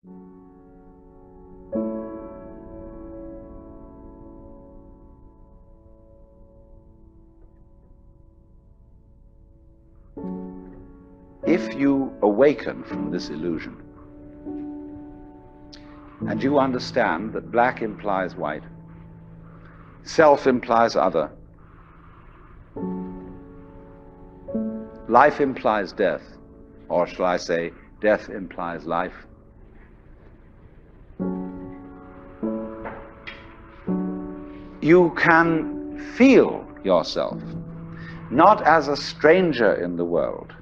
If you awaken from this illusion, and you understand that black implies white, self implies other, life implies death, or shall I say, death implies life, you can feel yourself not as a stranger in the world,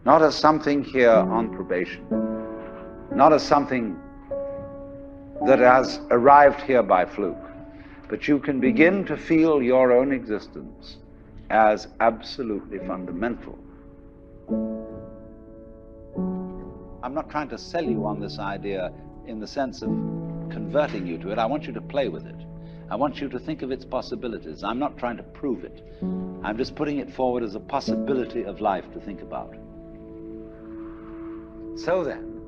not as something here on probation, not as something that has arrived here by fluke, but you can begin to feel your own existence as absolutely fundamental. I'm not trying to sell you on this idea in the sense of converting you to it. I want you to play with it. I want you to think of its possibilities. I'm not trying to prove it. I'm just putting it forward as a possibility of life to think about. So then,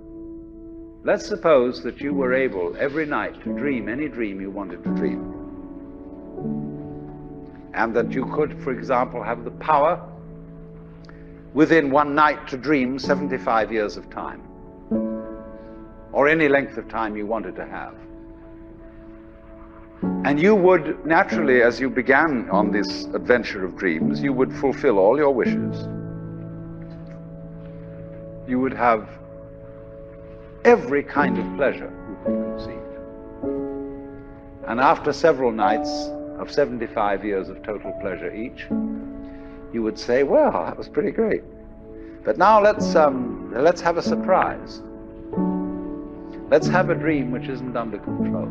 let's suppose that you were able every night to dream any dream you wanted to dream. And that you could, for example, have the power within one night to dream 75 years of time, or any length of time you wanted to have. And you would naturally, as you began on this adventure of dreams, you would fulfill all your wishes. You would have every kind of pleasure you could conceive. And after several nights of 75 years of total pleasure each, you would say, well, that was pretty great. But now let's have a surprise. Let's have a dream which isn't under control.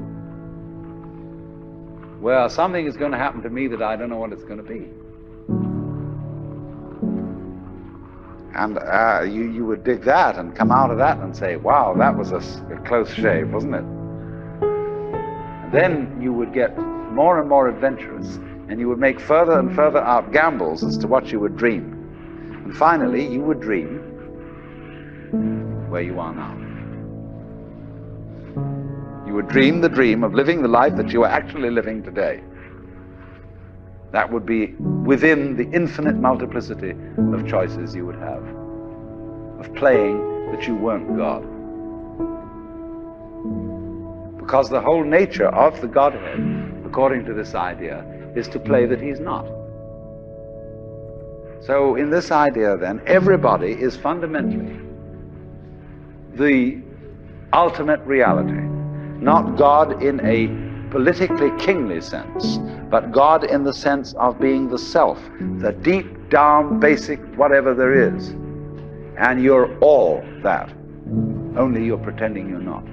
Well, something is going to happen to me that I don't know what it's going to be. And you would dig that and come out of that and say, wow, that was a close shave, wasn't it? And then you would get more and more adventurous, and you would make further and further out gambles as to what you would dream. And finally, you would dream where you are now. You would dream the dream of living the life that you are actually living today. That would be within the infinite multiplicity of choices you would have, of playing that you weren't God. Because the whole nature of the Godhead, according to this idea, is to play that he's not. So in this idea then, everybody is fundamentally the ultimate reality, not God in a politically kingly sense, but God in the sense of being the self, the deep down basic whatever there is. And you're all that, only you're pretending you're not.